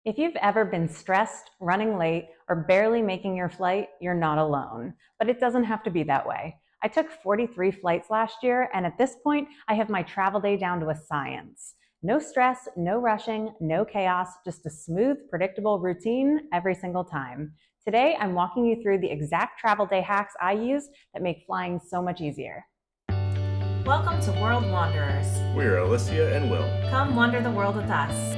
If you've ever been stressed, running late, or barely making your flight, you're not alone. But it doesn't have to be that way. I took 43 flights last year, and at this point, I have my travel day down to a science. No stress, no rushing, no chaos, just a smooth, predictable routine every single time. Today, I'm walking you through the exact travel day hacks I use that make flying so much easier. Welcome to World Wanderers. We're Alicia and Will. Come wander the world with us.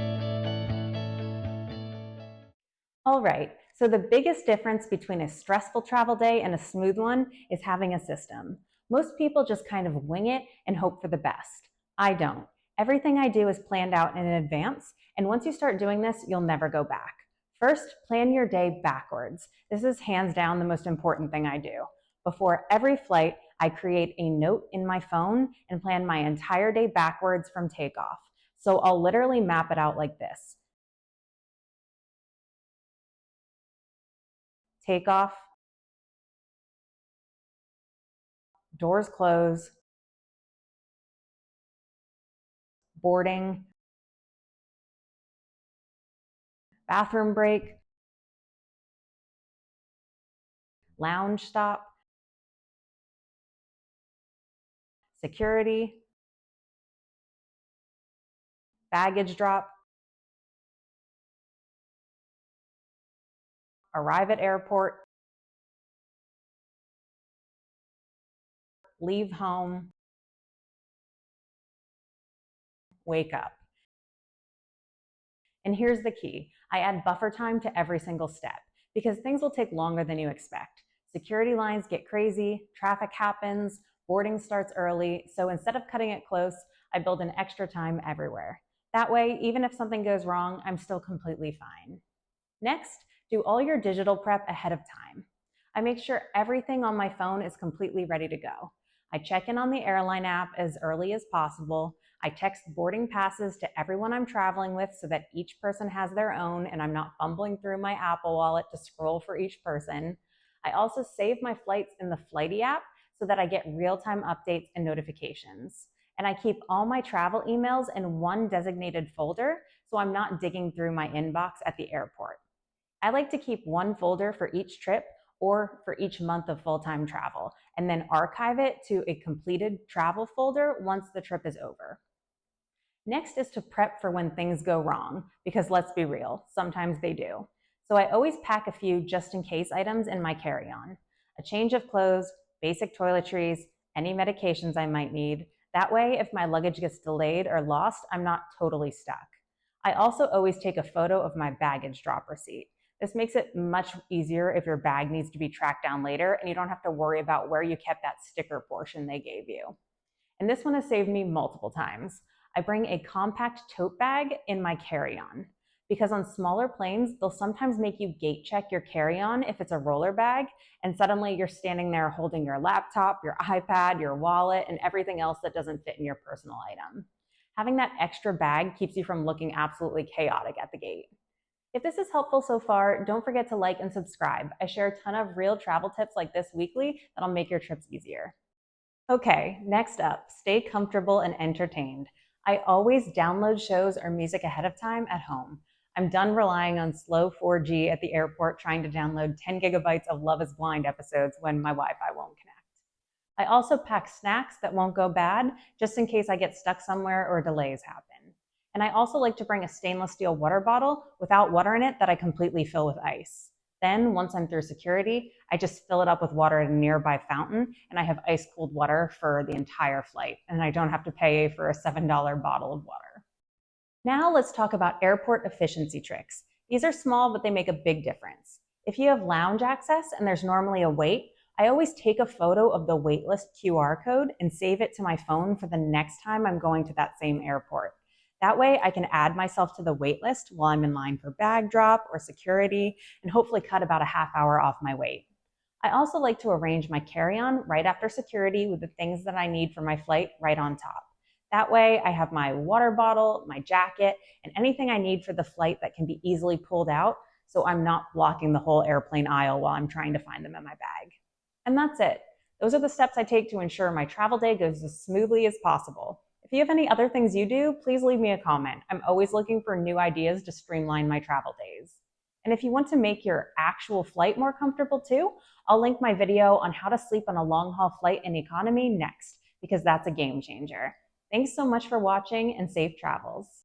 All right, so the biggest difference between a stressful travel day and a smooth one is having a system. Most people just kind of wing it and hope for the best. I don't. Everything I do is planned out in advance, and once you start doing this, you'll never go back. First, plan your day backwards. This is hands down the most important thing I do. Before every flight, I create a note in my phone and plan my entire day backwards from takeoff. So I'll literally map it out like this. Takeoff, doors close, boarding, bathroom break, lounge stop, security, baggage drop, arrive at airport, leave home, wake up. And here's the key. I add buffer time to every single step because things will take longer than you expect. Security lines get crazy, traffic happens, boarding starts early, so instead of cutting it close, I build in extra time everywhere. That way, even if something goes wrong, I'm still completely fine. Next, do all your digital prep ahead of time. I make sure everything on my phone is completely ready to go. I check in on the airline app as early as possible. I text boarding passes to everyone I'm traveling with so that each person has their own and I'm not fumbling through my Apple Wallet to scroll for each person. I also save my flights in the Flighty app so that I get real-time updates and notifications. And I keep all my travel emails in one designated folder so I'm not digging through my inbox at the airport. I like to keep one folder for each trip or for each month of full-time travel, and then archive it to a completed travel folder once the trip is over. Next is to prep for when things go wrong, because let's be real, sometimes they do. So I always pack a few just in case items in my carry-on. A change of clothes, basic toiletries, any medications I might need. That way, if my luggage gets delayed or lost, I'm not totally stuck. I also always take a photo of my baggage drop receipt. This makes it much easier if your bag needs to be tracked down later and you don't have to worry about where you kept that sticker portion they gave you. And this one has saved me multiple times. I bring a compact tote bag in my carry-on because on smaller planes, they'll sometimes make you gate check your carry-on if it's a roller bag, and suddenly you're standing there holding your laptop, your iPad, your wallet, and everything else that doesn't fit in your personal item. Having that extra bag keeps you from looking absolutely chaotic at the gate. If this is helpful so far, don't forget to like and subscribe. I share a ton of real travel tips like this weekly that'll make your trips easier. Okay, next up, stay comfortable and entertained. I always download shows or music ahead of time at home. I'm done relying on slow 4G at the airport trying to download 10 gigabytes of Love is Blind episodes when my Wi-Fi won't connect. I also pack snacks that won't go bad just in case I get stuck somewhere or delays happen. And I also like to bring a stainless steel water bottle without water in it that I completely fill with ice. Then, once I'm through security, I just fill it up with water at a nearby fountain, and I have ice-cold water for the entire flight, and I don't have to pay for a $7 bottle of water. Now let's talk about airport efficiency tricks. These are small, but they make a big difference. If you have lounge access and there's normally a wait, I always take a photo of the waitlist QR code and save it to my phone for the next time I'm going to that same airport. That way I can add myself to the wait list while I'm in line for bag drop or security and hopefully cut about a half hour off my wait. I also like to arrange my carry-on right after security with the things that I need for my flight right on top. That way I have my water bottle, my jacket, and anything I need for the flight that can be easily pulled out so I'm not blocking the whole airplane aisle while I'm trying to find them in my bag. And that's it. Those are the steps I take to ensure my travel day goes as smoothly as possible. If you have any other things you do, please leave me a comment. I'm always looking for new ideas to streamline my travel days. And if you want to make your actual flight more comfortable too, I'll link my video on how to sleep on a long haul flight in economy next, because that's a game changer. Thanks so much for watching and safe travels.